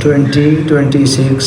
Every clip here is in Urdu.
2026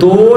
2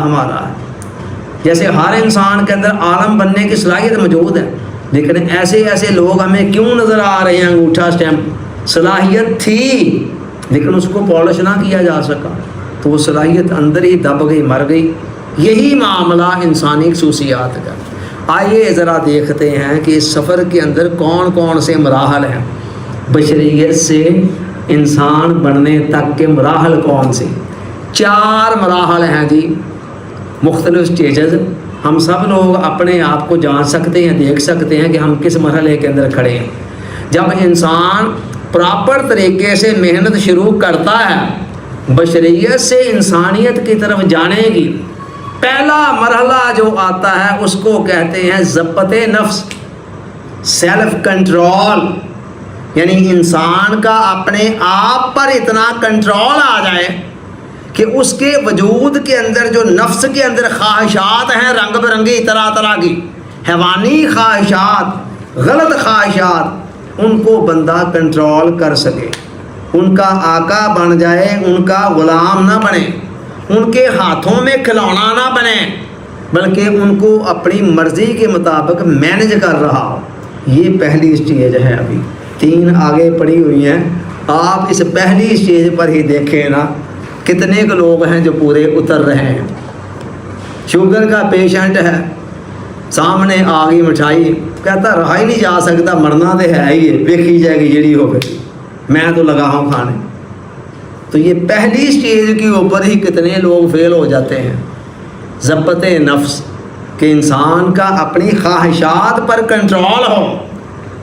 ہمارا ہے. جیسے ہر انسان کے اندر عالم بننے کی صلاحیت موجود ہے، لیکن ایسے ایسے لوگ ہمیں کیوں نظر آ رہے ہیں انگوٹھا اسٹیمپ؟ صلاحیت تھی لیکن اس کو پالش نہ کیا جا سکا، تو وہ صلاحیت اندر ہی دب گئی، مر گئی. یہی معاملہ انسانی خصوصیات کا. آئیے ذرا دیکھتے ہیں کہ اس سفر کے اندر کون کون سے مراحل ہیں. بشریت سے انسان بننے تک کے مراحل کون سے؟ 4 مراحل ہیں جی، مختلف سٹیجز. ہم سب لوگ اپنے آپ کو جان سکتے ہیں، دیکھ سکتے ہیں کہ ہم کس مرحلے کے اندر کھڑے ہیں. جب انسان پراپر طریقے سے محنت شروع کرتا ہے بشریت سے انسانیت کی طرف جانے کی، پہلا مرحلہ جو آتا ہے اس کو کہتے ہیں ضبط نفس، سیلف کنٹرول. یعنی انسان کا اپنے آپ پر اتنا کنٹرول آ جائے کہ اس کے وجود کے اندر جو نفس کے اندر خواہشات ہیں رنگ برنگی طرح طرح کی، حیوانی خواہشات، غلط خواہشات، ان کو بندہ کنٹرول کر سکے، ان کا آقا بن جائے، ان کا غلام نہ بنے، ان کے ہاتھوں میں کھلونا نہ بنے، بلکہ ان کو اپنی مرضی کے مطابق مینج کر رہا ہو. یہ پہلی سٹیج ہے. ابھی 3 آگے پڑی ہوئی ہیں. آپ اس پہلی سٹیج پر ہی دیکھیں نا کتنے کے لوگ ہیں جو پورے اتر رہے ہیں. شوگر کا پیشنٹ ہے، سامنے آ گئی مٹھائی، کہتا رہا ہی نہیں جا سکتا، مرنا تو ہے ہی ہے، دیکھی جائے گی جڑی ہو گئی، میں تو لگا ہوں کھانے. تو یہ پہلی سٹیج کے اوپر ہی کتنے لوگ فیل ہو جاتے ہیں. ضبط نفس، کہ انسان کا اپنی خواہشات پر کنٹرول ہو،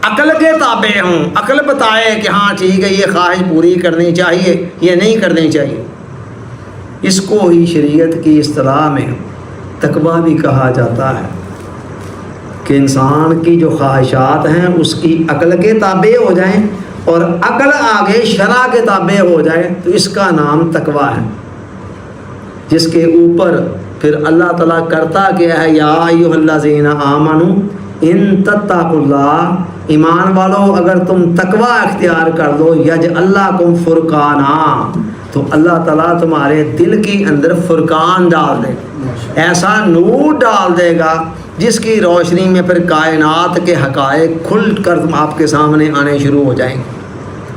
عقل کے تابع ہوں، عقل بتائے کہ ہاں ٹھیک ہے یہ خواہش پوری کرنی چاہیے، یہ نہیں کرنی چاہیے. اس کو ہی شریعت کی اصطلاح میں تقویٰ بھی کہا جاتا ہے، کہ انسان کی جو خواہشات ہیں اس کی عقل کے تابع ہو جائیں اور عقل آگے شرع کے تابع ہو جائے، تو اس کا نام تقویٰ ہے. جس کے اوپر پھر اللہ تعالیٰ کرتا کیا ہے، یا ایھا الذین آمنوا ان تتقوا اللہ، ایمان والو اگر تم تقویٰ اختیار کر دو، یجعل لکم فرقانا، تو اللہ تعالیٰ تمہارے دل کے اندر فرقان ڈال دے گا، ایسا نور ڈال دے گا جس کی روشنی میں پھر کائنات کے حقائق کھل کر آپ کے سامنے آنے شروع ہو جائیں گے،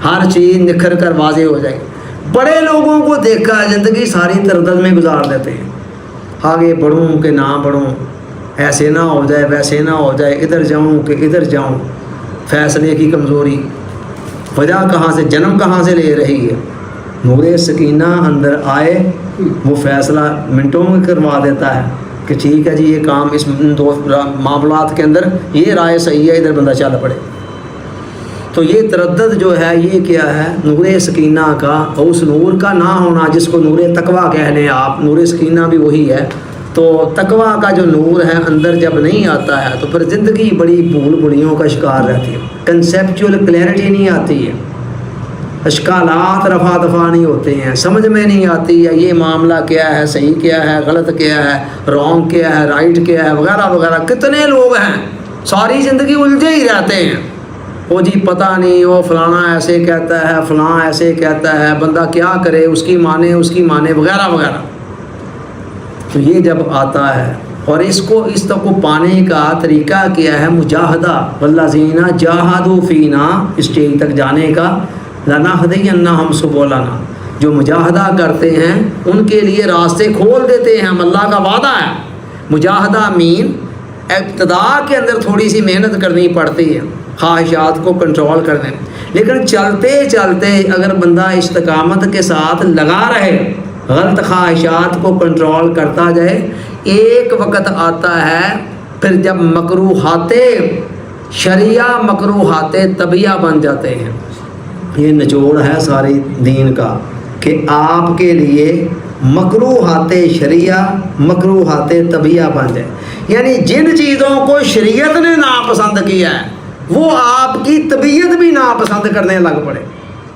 ہر چیز نکھر کر واضح ہو جائے گی. بڑے لوگوں کو دیکھا ہے زندگی ساری تردد میں گزار دیتے ہیں، آگے بڑھوں کہ نہ بڑھوں، ایسے نہ ہو جائے ویسے نہ ہو جائے، ادھر جاؤں کہ ادھر جاؤں، فیصلے کی کمزوری، وجہ کہاں سے، جنم کہاں سے لے رہی ہے. نور سکینہ اندر آئے، وہ فیصلہ منٹوں میں کروا دیتا ہے کہ ٹھیک ہے جی یہ کام اس 2 معاملات کے اندر یہ رائے صحیح ہے، ادھر بندہ چل پڑے. تو یہ تردد جو ہے یہ کیا ہے؟ نور سکینہ کا، اور اس نور کا نہ ہونا جس کو نور تقویٰ کہہ لیں آپ، نور سکینہ بھی وہی ہے. تو تقویٰ کا جو نور ہے اندر جب نہیں آتا ہے تو پھر زندگی بڑی بھول بھلیوں کا شکار رہتی ہے، کنسیپچول کلیئرٹی نہیں آتی ہے، اشکالات رفع دفع نہیں ہوتے ہیں، سمجھ میں نہیں آتی ہے یہ معاملہ کیا ہے، صحیح کیا ہے، غلط کیا ہے، رانگ کیا ہے، رائٹ کیا ہے، وغیرہ وغیرہ. کتنے لوگ ہیں ساری زندگی الجھے ہی رہتے ہیں، وہ جی پتہ نہیں، وہ فلانا ایسے کہتا ہے، فلاں ایسے کہتا ہے، بندہ کیا کرے، اس کی مانے وغیرہ وغیرہ. تو یہ جب آتا ہے، اور اس تک کو پانے کا طریقہ کیا ہے؟ مجاہدہ. والذین جاہدوا فینا، اسٹیج تک جانے کا، لنہدینہم سبلنا، جو مجاہدہ کرتے ہیں ان کے لیے راستے کھول دیتے ہیں ہم، اللہ کا وعدہ ہے. مجاہدہ مین ابتدا کے اندر تھوڑی سی محنت کرنی پڑتی ہے خواہشات کو کنٹرول کرنے، لیکن چلتے چلتے اگر بندہ استقامت کے ساتھ لگا رہے، غلط خواہشات کو کنٹرول کرتا جائے، ایک وقت آتا ہے پھر جب مکروہات شریعہ مکروہات طبیعہ بن جاتے ہیں. یہ نچوڑ ہے ساری دین کا کہ آپ کے لیے مکروہات شریعہ مکروہات طبیعہ بن جائے، یعنی جن چیزوں کو شریعت نے ناپسند کیا ہے وہ آپ کی طبیعت بھی ناپسند کرنے لگ پڑے.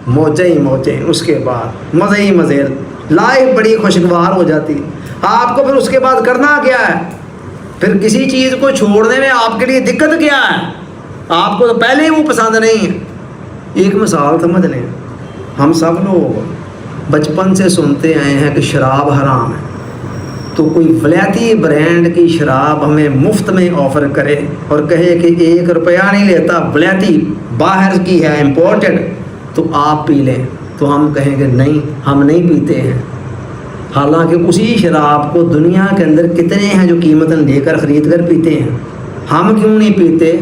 موجیں ہی موجیں، اس کے بعد مزے ہی مزے، لائف بڑی خوشگوار ہو جاتی. آپ کو پھر اس کے بعد کرنا کیا ہے؟ پھر کسی چیز کو چھوڑنے میں آپ کے لیے دقت کیا ہے؟ آپ کو تو پہلے ہی وہ پسند نہیں ہے. ایک مثال سمجھ لیں، ہم سب لوگ بچپن سے سنتے آئے ہیں کہ شراب حرام ہے، تو کوئی ولیتی برانڈ کی شراب ہمیں مفت میں آفر کرے اور کہے کہ 1 روپیہ نہیں لیتا، ولیتی باہر کی ہے، امپورٹڈ، تو آپ پی لیں، تو ہم کہیں گے نہیں، ہم نہیں پیتے ہیں۔ حالانکہ اسی شراب کو دنیا کے اندر کتنے ہیں جو قیمتاً لے کر خرید کر پیتے ہیں، ہم کیوں نہیں پیتے؟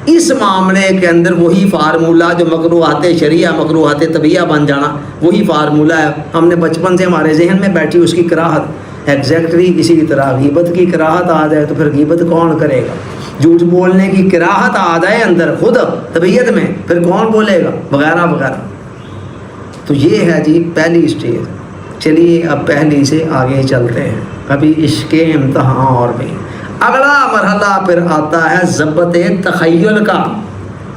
اس معاملے کے اندر وہی فارمولہ جو مکروہات شریعہ مکروہات طبیعہ بن جانا، وہی فارمولہ ہے، ہم نے بچپن سے ہمارے ذہن میں بیٹھی اس کی کراہت، ایگزیکٹلی اسی طرح غیبت کی کراہت آ جائے تو پھر غیبت کون کرے گا؟ جھوٹ بولنے کی کراہت آ جائے اندر خود طبیعت میں، پھر کون بولے گا؟ وغیرہ وغیرہ۔ تو یہ ہے جی پہلی اسٹیج۔ چلیے اب پہلی سے آگے چلتے ہیں، ابھی عشق امتحان اور بھی۔ اگلا مرحلہ پھر آتا ہے ضبط تخیل کا،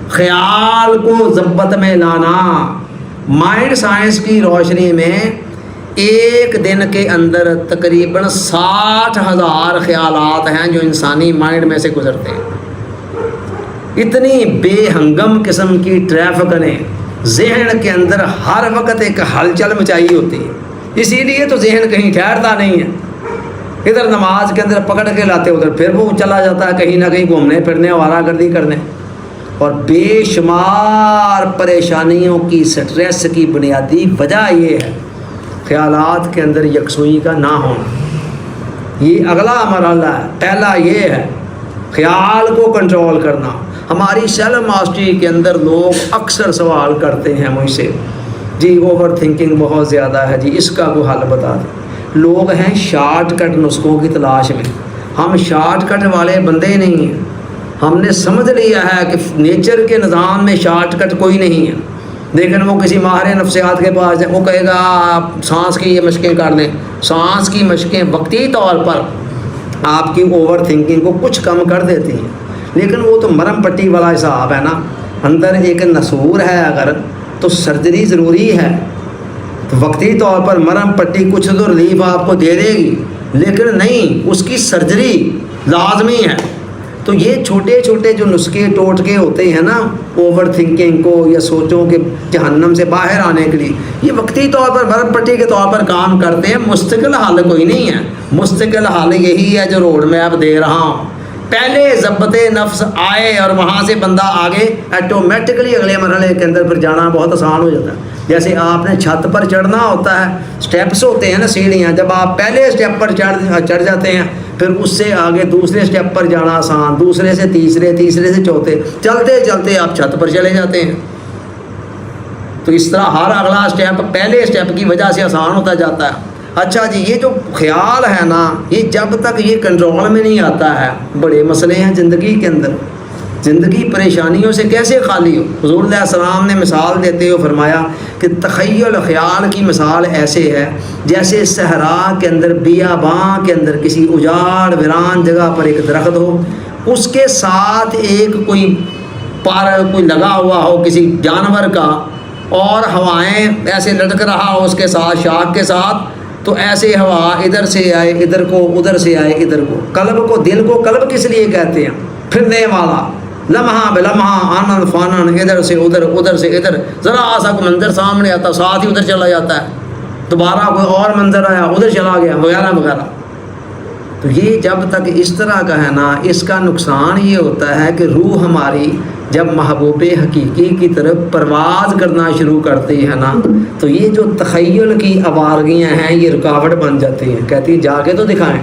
خیال کو ضبط میں لانا۔ مائنڈ سائنس کی روشنی میں ایک دن کے اندر تقریباً 60,000 خیالات ہیں جو انسانی مائنڈ میں سے گزرتے ہیں۔ اتنی بے ہنگم قسم کی ٹریفک نے ذہن کے اندر ہر وقت ایک ہلچل مچائی ہوتی ہے، اسی لیے تو ذہن کہیں ٹھہرتا نہیں ہے۔ ادھر نماز کے اندر پکڑ کے لاتے، ادھر پھر وہ چلا جاتا ہے کہیں نہ کہیں گھومنے پھرنے، آوارہ گردی کرنے۔ اور بے شمار پریشانیوں کی، سٹریس کی بنیادی وجہ یہ ہے خیالات کے اندر یکسوئی کا نہ ہونا۔ یہ اگلا مرحلہ ہے۔ پہلا یہ ہے خیال کو کنٹرول کرنا۔ ہماری سیلف ماسٹری کے اندر لوگ اکثر سوال کرتے ہیں مجھ سے، جی اوور تھنکنگ بہت زیادہ ہے جی، اس کا کوئی حل بتا دیں۔ لوگ ہیں شارٹ کٹ نسخوں کی تلاش میں، ہم شارٹ کٹ والے بندے نہیں ہیں۔ ہم نے سمجھ لیا ہے کہ نیچر کے نظام میں شارٹ کٹ کوئی نہیں ہے، لیکن وہ کسی ماہر نفسیات کے پاس جائے، وہ کہے گا آپ سانس کی یہ مشقیں کر لیں۔ سانس کی مشقیں وقتی طور پر آپ کی اوور تھنکنگ کو کچھ کم کر دیتی ہیں، لیکن وہ تو مرم پٹی والا حساب ہے نا، اندر ایک نسور ہے اگر تو سرجری ضروری ہے۔ تو وقتی طور پر مرم پٹی کچھ تو ریلیف آپ کو دے دے گی، لیکن نہیں، اس کی سرجری لازمی ہے۔ تو یہ چھوٹے چھوٹے جو نسخے ٹوٹکے ہوتے ہیں نا اوور تھنکنگ کو یا سوچوں کے جہنم سے باہر آنے کے لیے، یہ وقتی طور پر مرم پٹی کے طور پر کام کرتے ہیں، مستقل حل کوئی نہیں ہے۔ مستقل حل یہی ہے جو روڈ میپ دے رہا ہوں۔ پہلے ضبط نفس آئے اور وہاں سے بندہ آگے ایٹومیٹکلی اگلے مرحلے کے اندر پھر جانا بہت آسان ہو جاتا ہے۔ جیسے آپ نے چھت پر چڑھنا ہوتا ہے، سٹیپس ہوتے ہیں نا، سیڑھیاں، جب آپ پہلے سٹیپ پر چڑھ جاتے ہیں پھر اس سے آگے دوسرے سٹیپ پر جانا آسان، دوسرے سے تیسرے، تیسرے سے چوتھے، چلتے چلتے آپ چھت پر چلے جاتے ہیں۔ تو اس طرح ہر اگلا سٹیپ پہلے سٹیپ کی وجہ سے آسان ہوتا جاتا ہے۔ اچھا جی، یہ جو خیال ہے نا، یہ جب تک یہ کنٹرول میں نہیں آتا ہے، بڑے مسئلے ہیں زندگی کے اندر۔ زندگی پریشانیوں سے کیسے خالی ہو؟ حضور علیہ السلام نے مثال دیتے ہوئے فرمایا کہ تخیل خیال کی مثال ایسے ہے جیسے صحرا کے اندر، بیاباں کے اندر کسی اجاڑ ویران جگہ پر ایک درخت ہو، اس کے ساتھ ایک کوئی لگا ہوا ہو کسی جانور کا، اور ہوائیں ایسے لٹک رہا ہو اس کے ساتھ، شاخ کے ساتھ، تو ایسے ہوا ادھر سے آئے ادھر کو، ادھر سے آئے ادھر کو۔ قلب کو، دل کو قلب کس لیے کہتے ہیں؟ پھرنے والا، لمحہ بلمحہ، آنن فانن، ادھر سے ادھر، ادھر سے ادھر، ذرا سا کوئی منظر سامنے آتا ساتھ ہی ادھر چلا جاتا ہے، دوبارہ کوئی اور منظر آیا ادھر چلا گیا، وغیرہ وغیرہ۔ تو یہ جب تک اس طرح کا ہے نا، اس کا نقصان یہ ہوتا ہے کہ روح ہماری جب محبوب حقیقی کی طرف پرواز کرنا شروع کرتی ہے نا، تو یہ جو تخیل کی آوارگیاں ہیں یہ رکاوٹ بن جاتی ہیں، کہتی جا کے تو دکھائیں،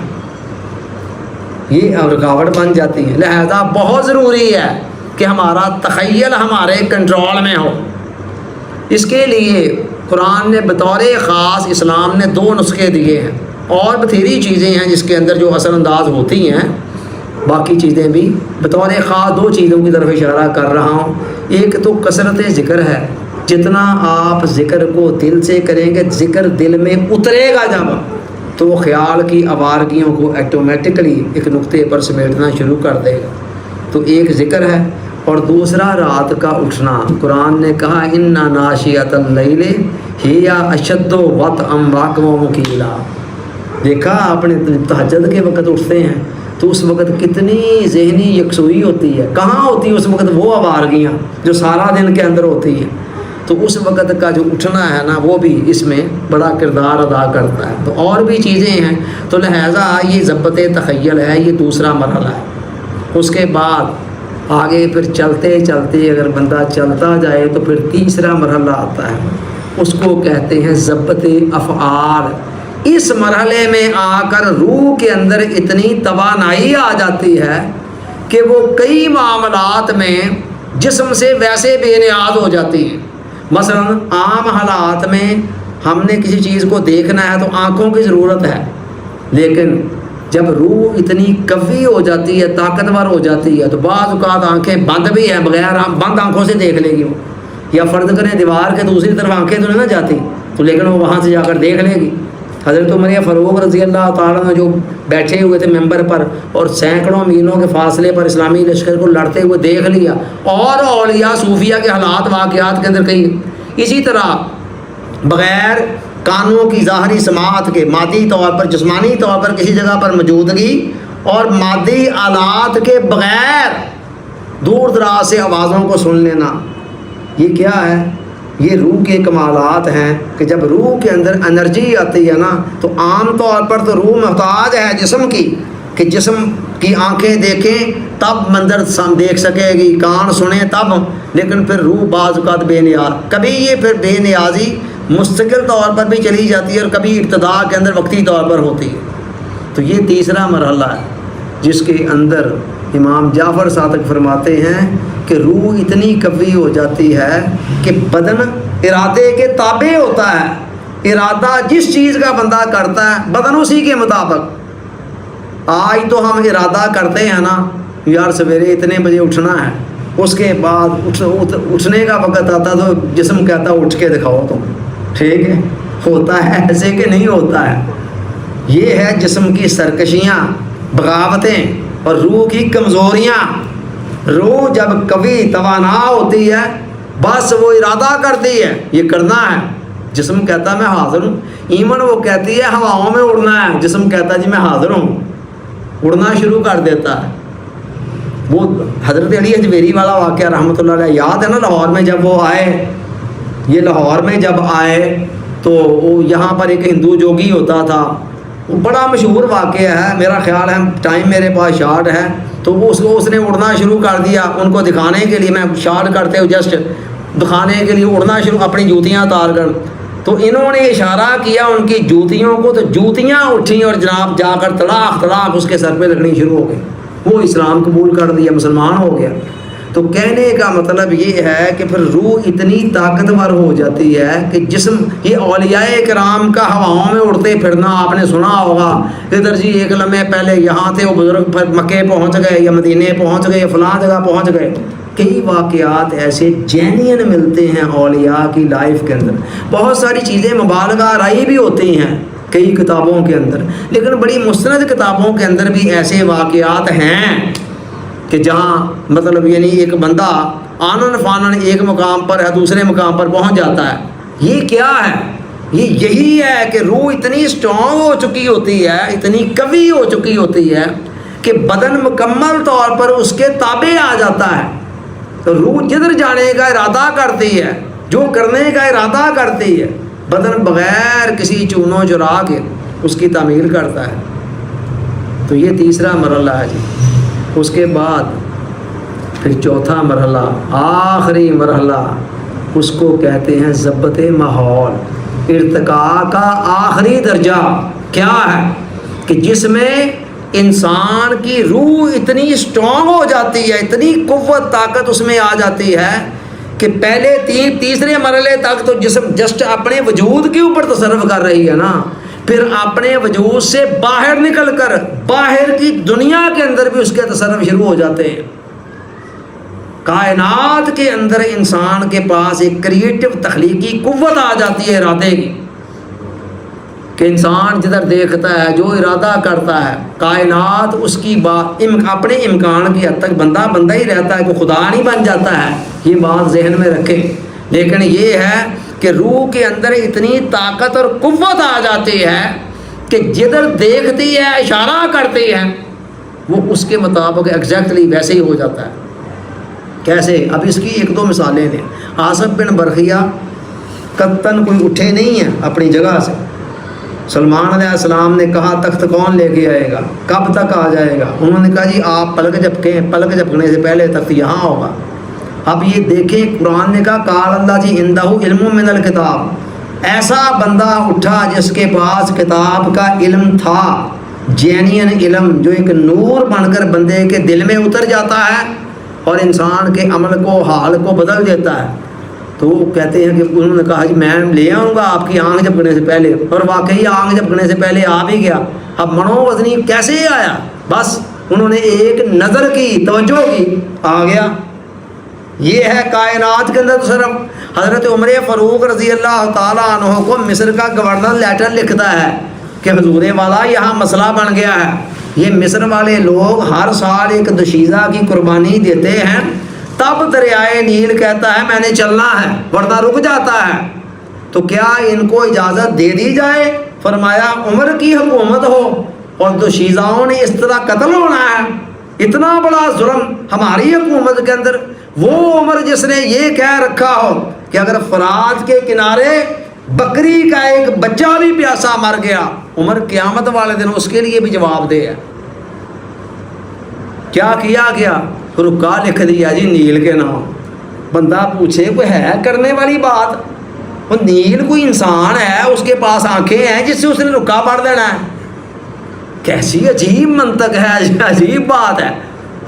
یہ رکاوٹ بن جاتی ہیں۔ لہذا بہت ضروری ہے کہ ہمارا تخیل ہمارے کنٹرول میں ہو۔ اس کے لیے قرآن نے بطور خاص اسلام نے 2 نسخے دیے ہیں، اور بتھیری چیزیں ہیں جس کے اندر جو اثر انداز ہوتی ہیں، باقی چیزیں بھی بطور خاص 2 چیزوں کی طرف اشارہ کر رہا ہوں۔ ایک تو کثرت ذکر ہے، جتنا آپ ذکر کو دل سے کریں گے، ذکر دل میں اترے گا جب، تو وہ خیال کی آوارگیوں کو ایٹومیٹکلی ایک نقطے پر سمیٹنا شروع کر دے گا۔ تو ایک ذکر ہے، اور دوسرا رات کا اٹھنا۔ قرآن نے کہا اِنَّ ناشئۃ اللیل ہی اشد وطئا واقوم مقیلا۔ دیکھا آپ نے تہجد کے وقت اٹھتے ہیں تو اس وقت کتنی ذہنی یکسوئی ہوتی ہے، کہاں ہوتی ہے اس وقت وہ آوارگیاں جو سارا دن کے اندر ہوتی ہیں۔ تو اس وقت کا جو اٹھنا ہے نا وہ بھی اس میں بڑا کردار ادا کرتا ہے. تو اور بھی چیزیں ہیں، تو لہٰذا یہ ضبط تخیل ہے، یہ دوسرا مرحلہ ہے. اس کے بعد آگے پھر چلتے چلتے اگر بندہ چلتا جائے تو پھر تیسرا مرحلہ آتا ہے، اس کو کہتے ہیں ضبط افعال. اس مرحلے میں آ کر روح کے اندر اتنی توانائی آ جاتی ہے کہ وہ کئی معاملات میں جسم سے ویسے بے نیاز ہو جاتی ہیں. مثلا عام حالات میں ہم نے کسی چیز کو دیکھنا ہے تو آنکھوں کی ضرورت ہے، لیکن جب روح اتنی قوی ہو جاتی ہے، طاقتور ہو جاتی ہے، تو بعض اوقات آنکھیں بند بھی ہیں، بغیر بند آنکھوں سے دیکھ لے گی وہ. یا فرض کریں دیوار کے دوسری طرف آنکھیں تو نہیں نہ جاتی، تو لیکن وہ وہاں سے جا کر دیکھ لے گی. حضرت عمر فاروق رضی اللہ تعالیٰ عنہ جو بیٹھے ہوئے تھے ممبر پر اور سینکڑوں میلوں کے فاصلے پر اسلامی لشکر کو لڑتے ہوئے دیکھ لیا، اور اولیاء صوفیہ کے حالات واقعات کے اندر کئی اسی طرح بغیر کانوں کی ظاہری سماعت کے، مادی طور پر جسمانی طور پر کسی جگہ پر موجودگی اور مادی آلات کے بغیر دور دراز سے آوازوں کو سن لینا، یہ کیا ہے؟ یہ روح کے کمالات ہیں کہ جب روح کے اندر انرجی آتی ہے نا، تو عام طور پر تو روح محتاج ہے جسم کی، کہ جسم کی آنکھیں دیکھیں تب منظر دیکھ سکے گی، کان سنیں تب، لیکن پھر روح بعض اوقات بے نیاز. کبھی یہ پھر بے نیازی مستقل طور پر بھی چلی جاتی ہے اور کبھی ابتدا کے اندر وقتی طور پر ہوتی ہے. تو یہ تیسرا مرحلہ ہے جس کے اندر امام جعفر صادق فرماتے ہیں کہ روح اتنی قوی ہو جاتی ہے کہ بدن ارادے کے تابع ہوتا ہے. ارادہ جس چیز کا بندہ کرتا ہے بدن اسی کے مطابق. آج تو ہم ارادہ کرتے ہیں نا یار سویرے اتنے بجے اٹھنا ہے، اس کے بعد اٹھنے کا وقت آتا تو جسم کہتا اٹھ کے دکھاؤ تم. ٹھیک ہے، ہوتا ہے ایسے کہ نہیں ہوتا ہے. یہ ہے جسم کی سرکشیاں، بغاوتیں اور روح کی کمزوریاں. روح جب قوی توانا ہوتی ہے بس وہ ارادہ کرتی ہے یہ کرنا ہے، جسم کہتا ہے میں حاضر ہوں. ایمن وہ کہتی ہے ہواؤں میں اڑنا ہے، جسم کہتا ہے جی میں حاضر ہوں، اڑنا شروع کر دیتا ہے. وہ حضرت علی حجویری والا واقعہ رحمۃ اللہ علیہ یاد ہے نا، لاہور میں جب وہ آئے، یہ لاہور میں جب آئے تو وہ یہاں پر ایک ہندو جوگی ہوتا تھا، وہ بڑا مشہور واقعہ ہے، میرا خیال ہے ٹائم میرے پاس شارٹ ہے، تو اس نے اڑنا شروع کر دیا. ان کو دکھانے کے لیے، میں شارٹ کرتے ہوئے جسٹ دکھانے کے لیے اڑنا شروع، اپنی جوتیاں اتار کر، تو انہوں نے اشارہ کیا ان کی جوتیوں کو، تو جوتیاں اٹھیں اور جناب جا کر تڑاک تڑاک اس کے سر پہ لگنی شروع ہو گئی. وہ اسلام قبول کر دیا، مسلمان ہو گیا. تو کہنے کا مطلب یہ ہے کہ پھر روح اتنی طاقتور ہو جاتی ہے کہ جسم، یہ اولیاء کرام کا ہواؤں میں اڑتے پھرنا آپ نے سنا ہوگا، ادھر جی ایک لمحے پہلے یہاں تھے وہ بزرگ، پھر مکے پہنچ گئے یا مدینے پہنچ گئے، فلاں جگہ پہنچ گئے. کئی واقعات ایسے جینین ملتے ہیں اولیاء کی لائف کے اندر. بہت ساری چیزیں مبالغہ آرائی بھی ہوتی ہیں کئی کتابوں کے اندر، لیکن بڑی مستند کتابوں کے اندر بھی ایسے واقعات ہیں کہ جہاں مطلب یعنی ایک بندہ آنن فانن ایک مقام پر ہے دوسرے مقام پر پہنچ جاتا ہے. یہ کیا ہے؟ یہی ہے کہ روح اتنی اسٹرانگ ہو چکی ہوتی ہے، اتنی قوی ہو چکی ہوتی ہے کہ بدن مکمل طور پر اس کے تابع آ جاتا ہے. تو روح جدھر جانے کا ارادہ کرتی ہے، جو کرنے کا ارادہ کرتی ہے، بدن بغیر کسی چونو چرا کے اس کی تعمیر کرتا ہے. تو یہ تیسرا مرحلہ ہے جی. اس کے بعد پھر چوتھا مرحلہ، آخری مرحلہ، اس کو کہتے ہیں ضبط ماحول. ارتقاء کا آخری درجہ کیا ہے کہ جس میں انسان کی روح اتنی اسٹرانگ ہو جاتی ہے، اتنی قوت طاقت اس میں آ جاتی ہے کہ پہلے تیسرے مرحلے تک تو جسم جسٹ اپنے وجود کے اوپر تصرف کر رہی ہے نا، پھر اپنے وجود سے باہر نکل کر باہر کی دنیا کے اندر بھی اس کے تصرف شروع ہو جاتے ہیں. کائنات کے اندر انسان کے پاس ایک کریٹو تخلیقی قوت آ جاتی ہے ارادے کی، کہ انسان جدھر دیکھتا ہے، جو ارادہ کرتا ہے، کائنات اس کی بات اپنے امکان کی حد تک بندہ ہی رہتا ہے، کوئی خدا نہیں بن جاتا ہے. یہ بات ذہن میں رکھے. لیکن یہ ہے کہ روح کے اندر اتنی طاقت اور قوت آ جاتی ہے کہ جدھر دیکھتی ہے، اشارہ کرتی ہے، وہ اس کے مطابق ایگزیکٹلی ویسے ہی ہو جاتا ہے. کیسے؟ اب اس کی ایک دو مثالیں دیں. آصف بن برخیہ قطن کوئی اٹھے نہیں ہیں اپنی جگہ سے. سلمان علیہ السلام نے کہا تخت کون لے کے آئے گا، کب تک آ جائے گا؟ انہوں نے کہا جی آپ پلک جھپکیں، پلک جھپکنے سے پہلے تخت یہاں ہوگا. اب یہ دیکھیں قرآن نے کہا قال اللہ جی عندہ علم من الکتاب، ایسا بندہ اٹھا جس کے پاس کتاب کا علم تھا، جینین علم جو ایک نور بن کر بندے کے دل میں اتر جاتا ہے اور انسان کے عمل کو حال کو بدل دیتا ہے. تو وہ کہتے ہیں کہ انہوں نے کہا جی میں لے آؤں گا آپ کی آنکھ جھپکنے سے پہلے، اور واقعی آنکھ جھپکنے سے پہلے آ بھی گیا. اب منو وزنی کیسے آیا؟ بس انہوں نے ایک نظر کی، توجہ کی، آ گیا. یہ ہے کائنات کے اندر. تو صرف حضرت عمر فاروق رضی اللہ تعالیٰ عنہ کو مصر کا گورنر لیٹر لکھتا ہے کہ حضور والا یہاں مسئلہ بن گیا ہے. یہ مصر والے لوگ ہر سال ایک دوشیزہ کی قربانی دیتے ہیں، تب دریائے نیل کہتا ہے میں نے چلنا ہے ورنہ رک جاتا ہے. تو کیا ان کو اجازت دے دی جائے؟ فرمایا عمر کی حکومت ہو اور دوشیزاؤں نے اس طرح قتل ہونا ہے، اتنا بڑا ظلم ہماری حکومت کے اندر. وہ عمر جس نے یہ کہہ رکھا ہو کہ اگر فرات کے کنارے بکری کا ایک بچہ بھی پیاسا مر گیا، عمر قیامت والے دن اس کے لیے بھی جواب دے. کیا کیا گیا؟ رکا لکھ دیا جی نیل کے نام. بندہ پوچھے کوئی ہے کرنے والی بات؟ وہ نیل کوئی انسان ہے، اس کے پاس آنکھیں ہیں جس سے اس نے رکا پڑھ دینا ہے؟ کیسی عجیب منطق ہے، عجیب بات ہے.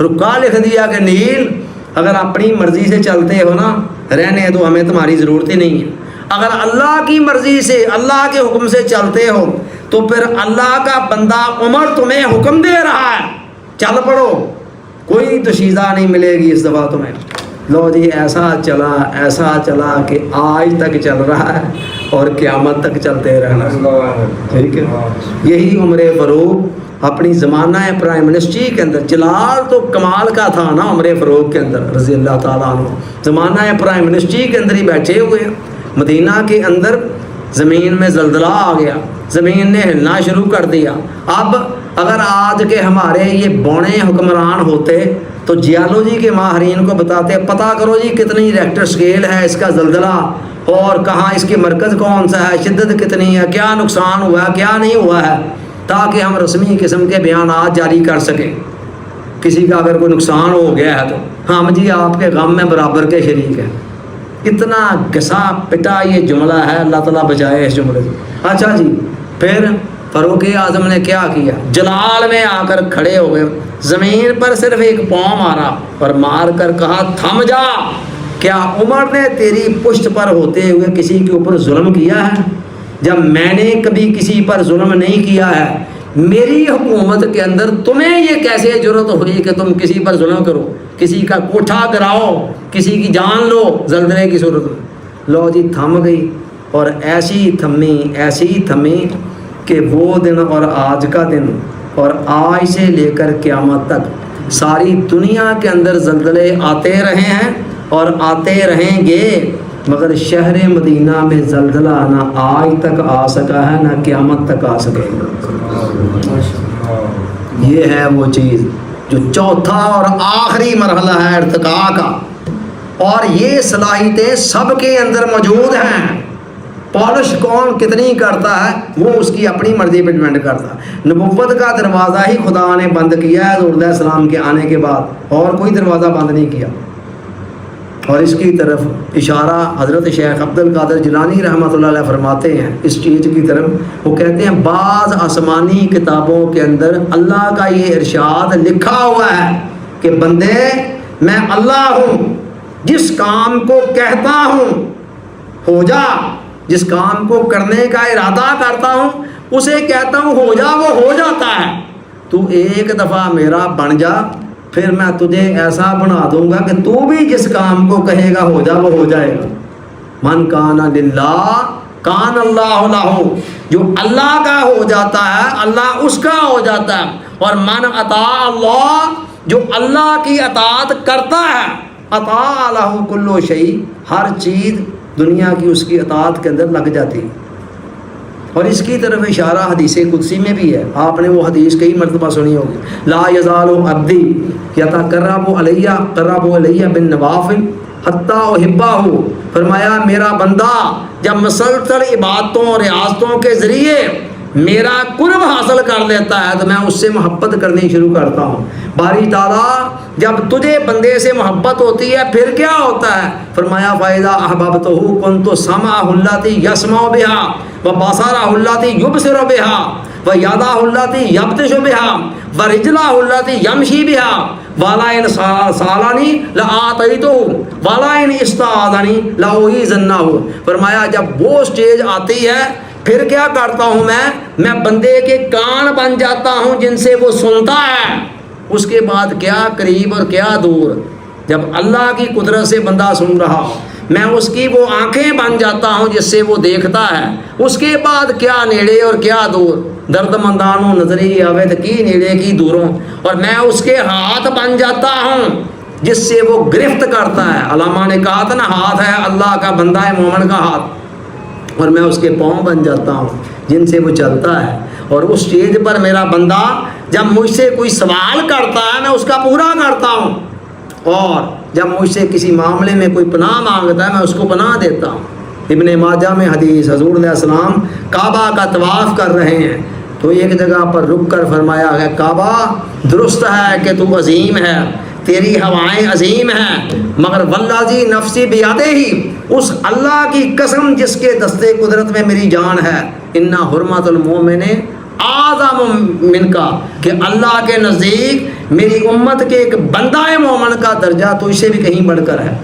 رکا لکھ دیا کہ نیل اگر اپنی مرضی سے چلتے ہو نا رہنے تو ہمیں تمہاری ضرورت ہی نہیں ہے. اگر اللہ کی مرضی سے اللہ کے حکم سے چلتے ہو تو پھر اللہ کا بندہ عمر تمہیں حکم دے رہا ہے چل پڑو، کوئی دوشیزہ نہیں ملے گی اس دفعہ تمہیں. لو جی ایسا چلا کہ آج تک چل رہا ہے اور قیامت تک چلتے رہنا. ٹھیک ہے. یہی عمر فاروق اپنی زمانہ پرائم منسٹری کے اندر، جلال تو کمال کا تھا نا عمر فاروق کے اندر رضی اللہ تعالیٰ عنہ، زمانہ پرائم منسٹری کے اندر ہی بیٹھے ہوئے. مدینہ کے اندر زمین میں زلزلہ آ گیا، زمین نے ہلنا شروع کر دیا. اب اگر آج کے ہمارے یہ بونے حکمران ہوتے تو جیالوجی کے ماہرین کو بتاتے پتہ کرو جی کتنی ریکٹر سکیل ہے اس کا زلزلہ اور کہاں اس کے مرکز کون سا ہے، شدت کتنی ہے، کیا نقصان ہوا ہے کیا نہیں ہوا ہے، تاکہ ہم رسمی قسم کے بیانات جاری کر سکیں. کسی کا اگر کوئی نقصان ہو گیا ہے تو ہم جی آپ کے غم میں برابر کے شریک ہیں. اتنا گھسا پٹا یہ جملہ ہے، اللہ تعالیٰ بچائے اس جملے سے. اچھا جی پھر فاروق اعظم نے کیا کیا؟ جلال میں آ کر کھڑے ہو گئے، زمین پر صرف ایک پاؤں مارا اور مار کر کہا تھم جا. کیا عمر نے تیری پشت پر ہوتے ہوئے کسی کے اوپر ظلم کیا ہے؟ جب میں نے کبھی کسی پر ظلم نہیں کیا ہے، میری حکومت کے اندر تمہیں یہ کیسے جرت ہوئی کہ تم کسی پر ظلم کرو، کسی کا کوٹھا گراؤ، کسی کی جان لو زلزلے کی صورت میں. لو جی تھم گئی اور ایسی تھمی کہ وہ دن اور آج کا دن اور آج سے لے کر قیامت تک ساری دنیا کے اندر زلزلے آتے رہے ہیں اور آتے رہیں گے، مگر شہر مدینہ میں زلزلہ نہ آج تک آ سکا ہے نہ قیامت تک آ سکے گا. یہ ہے وہ چیز جو چوتھا اور آخری مرحلہ ہے ارتقاء کا، اور یہ صلاحیتیں سب کے اندر موجود ہیں. پالش کون کتنی کرتا ہے وہ اس کی اپنی مرضی پہ ڈیپینڈ کرتا ہے. نبوت کا دروازہ ہی خدا نے بند کیا ہے حضور علیہ السلام کے آنے کے بعد، اور کوئی دروازہ بند نہیں کیا. اور اس کی طرف اشارہ حضرت شیخ عبد القادر جیلانی رحمۃ اللہ علیہ فرماتے ہیں اس چیز کی طرف. وہ کہتے ہیں بعض آسمانی کتابوں کے اندر اللہ کا یہ ارشاد لکھا ہوا ہے کہ بندے میں اللہ ہوں، جس کام کو کہتا ہوں ہو جا، جس کام کو کرنے کا ارادہ کرتا ہوں اسے کہتا ہوں ہو جا، وہ ہو جاتا ہے. تو ایک دفعہ میرا بن جا، پھر میں تجھے ایسا بنا دوں گا کہ تو بھی جس کام کو کہے گا ہو جا وہ ہو جائے گا. من کان للہ کان اللہ لہ، جو اللہ کا ہو جاتا ہے اللہ اس کا ہو جاتا ہے. اور من اطاع اللہ، جو اللہ کی اطاعت کرتا ہے، اطاع لہ کل شیء، ہر چیز دنیا کی اس کی اطاعت کے اندر لگ جاتی ہے. اور اس کی طرف اشارہ حدیث قدسی میں بھی ہے، آپ نے وہ حدیث کئی مرتبہ سنی ہوگی، لا یزال عبدی یتقرب الیہ بالنوافل حتی احبہ، فرمایا میرا بندہ جب مسلسل عبادتوں اور ریاضتوں کے ذریعے میرا قرب حاصل کر لیتا ہے تو میں اس سے محبت کرنی شروع کرتا ہوں۔ باری تعالیٰ جب تجھے بندے سے محبت ہوتی ہے پھر کیا ہوتا ہے؟ فرمایا فَإِذَا أَحْبَبْتُهُ كُنْتُ سَمْعَهُ الَّتِي يَسْمَعُ بِهَا وَبَصَرَهُ الَّتِي يُبْصِرُ بِهَا وَيَدَهُ الَّتِي يَبْطِشُ بِهَا وَرِجْلَهُ الَّتِي يَمْشِي بِهَا وَلَئِنْ سَأَلَنِي لَأَعْطَيْتُهُ وَلَئِنْ اسْتَعَاذَنِي لَأُعِيذَنَّهُ۔ فرمایا جب وہ سٹیج آتی ہے پھر کیا کرتا ہوں میں بندے کے کان بن جاتا ہوں جن سے وہ سنتا ہے، اس کے بعد کیا قریب اور کیا دور، جب اللہ کی قدرت سے بندہ سن رہا میں اس کی وہ آنکھیں بن جاتا ہوں جس سے وہ دیکھتا ہے، اس کے بعد کیا نیڑے اور کیا دور، درد مندانوں نظری آوید کی نیڑے کی دوروں، اور میں اس کے ہاتھ بن جاتا ہوں جس سے وہ گرفت کرتا ہے۔ علامہ نے کہا تھا نا، ہاتھ ہے اللہ کا، بندہ ہے مومن کا ہاتھ، اور میں اس کے پاؤں بن جاتا ہوں جن سے وہ چلتا ہے۔ اور اس اسٹیج پر میرا بندہ جب مجھ سے کوئی سوال کرتا ہے میں اس کا پورا کرتا ہوں، اور جب مجھ سے کسی معاملے میں کوئی پناہ مانگتا ہے میں اس کو پناہ دیتا ہوں۔ ابن ماجہ میں حدیث، حضور علیہ السلام کعبہ کا طواف کر رہے ہیں تو ایک جگہ پر رک کر فرمایا ہے کعبہ درست ہے کہ تو عظیم ہے، تیری ہوائیں عظیم ہیں، مگر والذی نفسی بیادہ ہی، اس اللہ کی قسم جس کے دستے قدرت میں میری جان ہے، ان حرمت المومن اعظم من کا، کہ اللہ کے نزدیک میری امت کے ایک بندہ مومن کا درجہ تو اسے بھی کہیں بڑھ کر ہے۔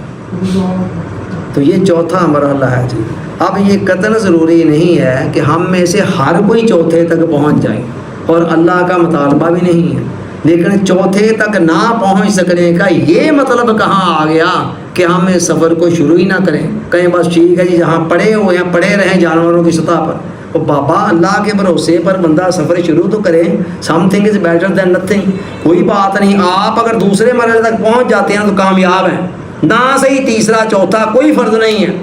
تو یہ چوتھا مرحلہ ہے جی۔ اب یہ قطعاً ضروری نہیں ہے کہ ہم میں سے ہر کوئی چوتھے تک پہنچ جائے، اور اللہ کا مطالبہ بھی نہیں ہے، لیکن چوتھے تک نہ پہنچ سکنے کا یہ مطلب کہاں آ گیا کہ ہم اس سفر کو شروع ہی نہ کریں، کہیں بس ٹھیک ہے جی جہاں پڑے ہوئے ہیں پڑے رہیں جانوروں کی سطح پر۔ تو بابا اللہ کے بھروسے پر بندہ سفر شروع تو کرے، some thing is better than nothing, کوئی بات نہیں۔ آپ اگر دوسرے مرحلے تک پہنچ جاتے ہیں تو کامیاب ہیں، نہ صحیح تیسرا چوتھا کوئی فرض نہیں ہے،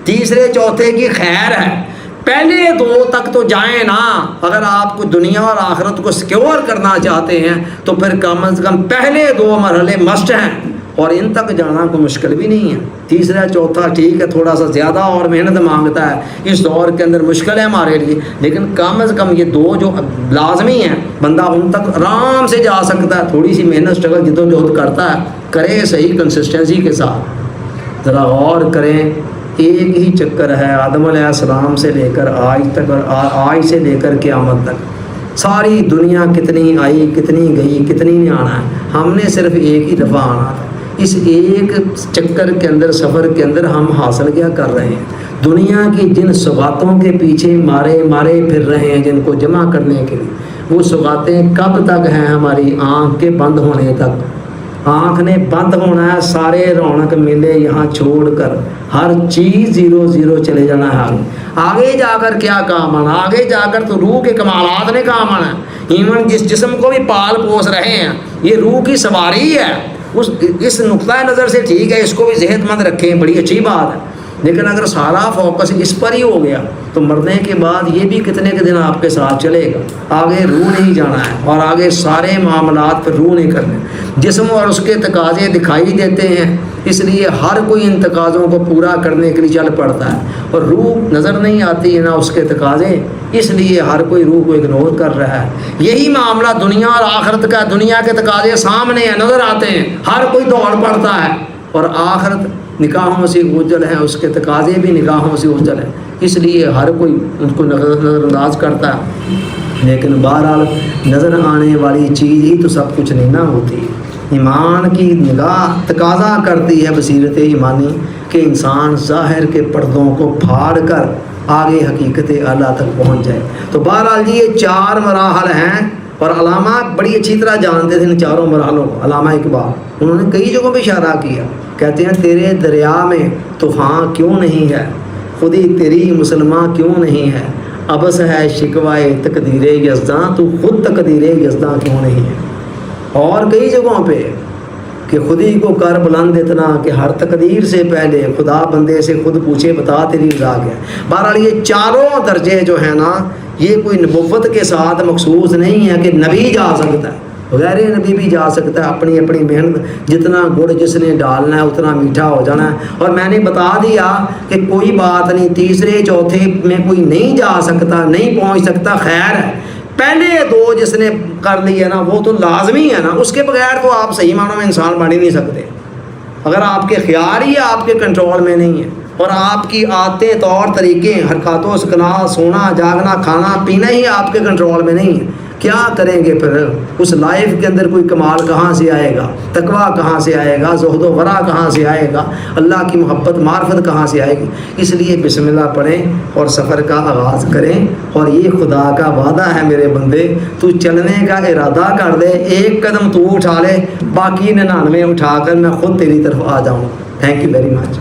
تیسرے چوتھے کی خیر ہے، پہلے دو تک تو جائیں نا۔ اگر آپ کو دنیا اور آخرت کو سیکیور کرنا چاہتے ہیں تو پھر کم از کم پہلے دو مرحلے مسٹ ہیں، اور ان تک جانا کوئی مشکل بھی نہیں ہے۔ تیسرا چوتھا ٹھیک ہے تھوڑا سا زیادہ اور محنت مانگتا ہے، اس دور کے اندر مشکل ہے ہمارے لیے، لیکن کم از کم یہ دو جو لازمی ہیں بندہ ان تک آرام سے جا سکتا ہے، تھوڑی سی محنت اسٹرگل جدوجہد کرتا ہے، کرے صحیح کنسسٹنسی کے ساتھ۔ ذرا غور کریں، ایک ہی چکر ہے آدم علیہ السلام سے لے کر آج تک، اور آج سے لے کر قیامت تک، ساری دنیا کتنی آئی کتنی گئی کتنی نے آنا ہے، ہم نے صرف ایک ہی دفعہ آنا تھا۔ اس ایک چکر کے اندر سفر کے اندر ہم حاصل کیا کر رہے ہیں؟ دنیا کی جن سوغاتوں کے پیچھے مارے پھر رہے ہیں، جن کو جمع کرنے کے لیے، وہ سوغاتیں کب تک ہیں؟ ہماری آنکھ کے بند ہونے تک۔ آنکھ نے بند ہونا ہے، سارے رونق میلے یہاں چھوڑ کر ہر چیز زیرو زیرو چلے جانا ہے۔ آگے جا کر کیا کام آنا؟ آگے جا کر تو روح کے کمالات نے کام آنا ہے۔ ایون جس جسم کو بھی پال پوس رہے ہیں یہ روح کی سواری ہے، اس نقطہ نظر سے ٹھیک ہے، اس کو بھی صحت مند رکھیں، بڑی اچھی بات ہے، لیکن اگر سارا فوکس اس پر ہی ہو گیا تو مرنے کے بعد یہ بھی کتنے کے دن آپ کے ساتھ چلے گا، آگے روح نہیں جانا ہے، اور آگے سارے معاملات پر روح نہیں کرنے۔ جسم اور اس کے تقاضے دکھائی دیتے ہیں، اس لیے ہر کوئی ان تقاضوں کو پورا کرنے کے لیے چل پڑتا ہے، اور روح نظر نہیں آتی ہے نہ اس کے تقاضے، اس لیے ہر کوئی روح کو اگنور کر رہا ہے۔ یہی معاملہ دنیا اور آخرت کا، دنیا کے تقاضے سامنے ہیں، نظر آتے ہیں، ہر کوئی دوڑ پڑتا ہے، اور آخرت نگاہوں سے اوجھل ہے، اس کے تقاضے بھی نگاہوں سے اوجھل ہے، اس لیے ہر کوئی ان کو نظر انداز کرتا ہے۔ لیکن بہرحال نظر آنے والی چیز ہی تو سب کچھ نہیں نہ ہوتی۔ ایمان کی نگاہ تقاضا کرتی ہے بصیرت ایمانی کہ انسان ظاہر کے پردوں کو پھاڑ کر آگے حقیقت اعلیٰ تک پہنچ جائے۔ تو بہرحال یہ چار مراحل ہیں، اور علامہ بڑی اچھی طرح جانتے تھے ان چاروں مراحلوں کو۔ علامہ اقبال انہوں نے کئی جگہوں پہ اشارہ کیا، کہتے ہیں تیرے دریا میں طوفان کیوں نہیں ہے، خودی تیری مسلماں کیوں نہیں ہے، ابس ہے شکوائے تقدیر یزداں، تو خود تقدیر یزداں کیوں نہیں ہے۔ اور کئی جگہوں پہ کہ خود ہی کو کر بلند اتنا کہ ہر تقدیر سے پہلے خدا بندے سے خود پوچھے بتا تیری رضا کیا ہے۔ بہرحال یہ چاروں درجے جو ہیں نا یہ کوئی نبوت کے ساتھ مخصوص نہیں ہے کہ نبی جا سکتا ہے، بغیر نبی بھی جا سکتا ہے، اپنی اپنی محنت، جتنا گڑ جس نے ڈالنا ہے اتنا میٹھا ہو جانا ہے۔ اور میں نے بتا دیا کہ کوئی بات نہیں، تیسرے چوتھے میں کوئی نہیں جا سکتا، نہیں پہنچ سکتا، خیر ہے، پہلے دو جس نے کر لی ہے نا وہ تو لازمی ہے نا، اس کے بغیر تو آپ صحیح معنوں میں انسان بن ہی نہیں سکتے۔ اگر آپ کے خیال ہی آپ کے کنٹرول میں نہیں ہے اور آپ کی عادتیں، طور طریقے، حرکات و سکنات، سونا جاگنا، کھانا پینا ہی آپ کے کنٹرول میں نہیں ہے، کیا کریں گے پھر؟ اس لائف کے اندر کوئی کمال کہاں سے آئے گا؟ تقویٰ کہاں سے آئے گا؟ زہد و ورع کہاں سے آئے گا؟ اللہ کی محبت معرفت کہاں سے آئے گی؟ اس لیے بسم اللہ پڑھیں اور سفر کا آغاز کریں، اور یہ خدا کا وعدہ ہے میرے بندے، تو چلنے کا ارادہ کر دے، ایک قدم تو اٹھا لے، باقی 99 اٹھا کر میں خود تیری طرف آ جاؤں۔ Thank you very much.